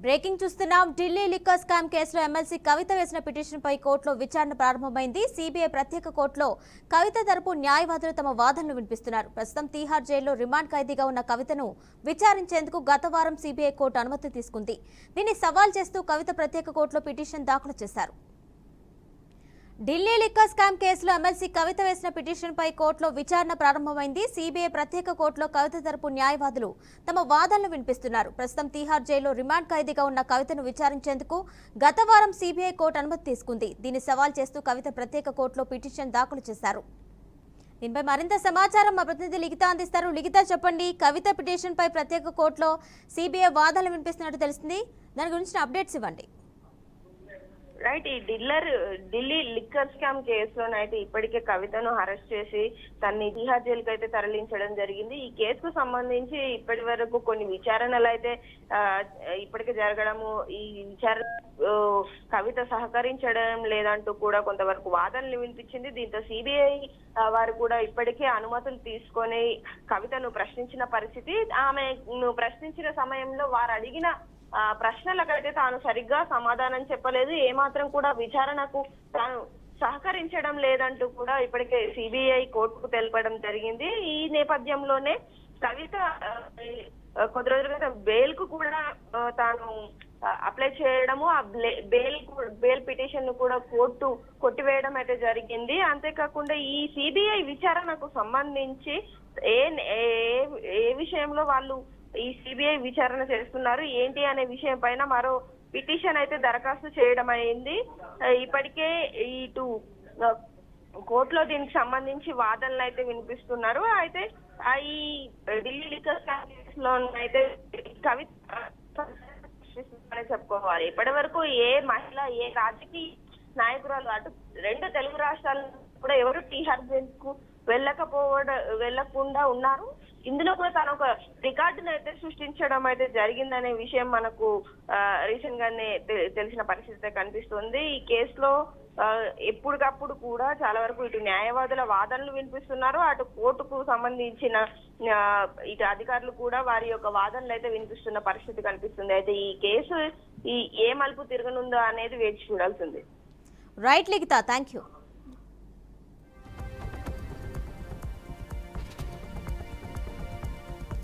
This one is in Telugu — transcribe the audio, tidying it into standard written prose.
బ్రేకింగ్ చూస్తున్నాం. ఢిల్లీ లిక్కర్ స్కామ్ కేసులో ఎమ్మెల్సీ కవిత వేసిన పిటిషన్పై కోర్టులో విచారణ ప్రారంభమైంది. సిబిఐ ప్రత్యేక కోర్టులో కవిత తరపు న్యాయవాదులు తమ వాదనలు వినిపిస్తున్నారు. ప్రస్తుతం తీహార్ జైల్లో రిమాండ్ ఖైదీగా ఉన్న కవితను విచారించేందుకు గత వారం సిబిఐ కోర్టు అనుమతి తీసుకుంది. దీన్ని సవాల్ చేస్తూ కవిత ప్రత్యేక కోర్టులో పిటిషన్ దాఖలు చేశారు. ఢిల్లీ లిక్కర్ స్కామ్ కేసులో ఎమ్మెల్సీ కవిత వేసిన పిటిషన్పై కోర్టులో విచారణ ప్రారంభమైంది. సిబిఐ ప్రత్యేక కోర్టులో కవిత తరపు న్యాయవాదులు తమ వాదనలు వినిపిస్తున్నారు. ప్రస్తుతం తీహార్ జైల్లో రిమాండ్ ఖైదీగా ఉన్న కవితను విచారించేందుకు గత వారం సిబిఐ కోర్టు అనుమతి తీసుకుంది. దీన్ని సవాల్ చేస్తూ కవిత ప్రత్యేక కోర్టులో పిటిషన్ దాఖలు చేశారు. దీనిపై మరింత సమాచారం మా ప్రతినిధి లిఖిత అందిస్తారు. లిఖిత, చెప్పండి. కవిత పిటిషన్పై ప్రత్యేక కోర్టులో సిబిఐ వాదనలు వినిపిస్తున్నట్టు తెలిసింది. దాని గురించిన అప్డేట్స్ ఇవ్వండి. రైట్. ఈ ఢిల్లీ లిక్కర్ స్కామ్ కేసులోనైతే ఇప్పటికే కవితను అరెస్ట్ చేసి తన్ని తిహార్ జైలుకి అయితే తరలించడం జరిగింది. ఈ కేసుకు సంబంధించి ఇప్పటి వరకు కొన్ని విచారణలు అయితే ఇప్పటికే జరగడము, ఈ విచారణ కవిత సహకరించడం లేదంటూ కూడా కొంతవరకు వాదనలు వినిపించింది. దీంతో సిబిఐ వారు కూడా ఇప్పటికే అనుమతులు తీసుకొని కవితను ప్రశ్నించిన పరిస్థితి. ఆమెను ప్రశ్నించిన సమయంలో వారు అడిగిన ప్రశ్నలకైతే తాను సరిగ్గా సమాధానం చెప్పలేదు, ఏమాత్రం కూడా విచారణకు తాను సహకరించడం లేదంటూ కూడా ఇప్పటికే సిబిఐ కోర్టుకు తెలపడం జరిగింది. ఈ నేపథ్యంలోనే కవిత కొద్ది రోజుల క్రితం బెయిల్ కు కూడా తాను అప్లై చేయడము, ఆ బెయిల్ పిటిషన్ ను కూడా కోర్టు కొట్టివేయడం అయితే జరిగింది. అంతేకాకుండా ఈ సిబిఐ విచారణకు సంబంధించి ఏ విషయంలో వాళ్ళు ఈ సిబిఐ విచారణ చేస్తున్నారు ఏంటి అనే విషయం పైన మరో పిటిషన్ అయితే దరఖాస్తు చేయడం అయింది. ఇప్పటికే ఇటు కోర్టులో దీనికి సంబంధించి వాదనలు అయితే వినిపిస్తున్నారు. అయితే ఈ ఢిల్లీ లిక్కర్ స్కామ్ కేసులో అయితే కవిత చెప్పుకోవాలి. ఇప్పటి వరకు ఏ మహిళ, ఏ రాజకీయ నాయకురాలు అటు రెండు తెలుగు రాష్ట్రాల్లో కూడా ఎవరు తీహార్ జైలుకు వెళ్ళకుండా ఉన్నారు. ఇందులో కూడా తను ఒక రికార్డును అయితే సృష్టించడం అయితే జరిగిందనే విషయం మనకు రీసెంట్ గానే తెలిసిన పరిస్థితి కనిపిస్తుంది. ఈ కేసులో ఎప్పటికప్పుడు కూడా చాలా వరకు ఇటు న్యాయవాదుల వాదనలు వినిపిస్తున్నారు, అటు కోర్టుకు సంబంధించిన ఇటు అధికారులు కూడా వారి యొక్క వాదనలు అయితే వినిపిస్తున్న పరిస్థితి కనిపిస్తుంది. అయితే ఈ కేసు ఏ మలుపు తిరగనుందో అనేది వేచి చూడాల్సింది. Right Likhitha, thank you.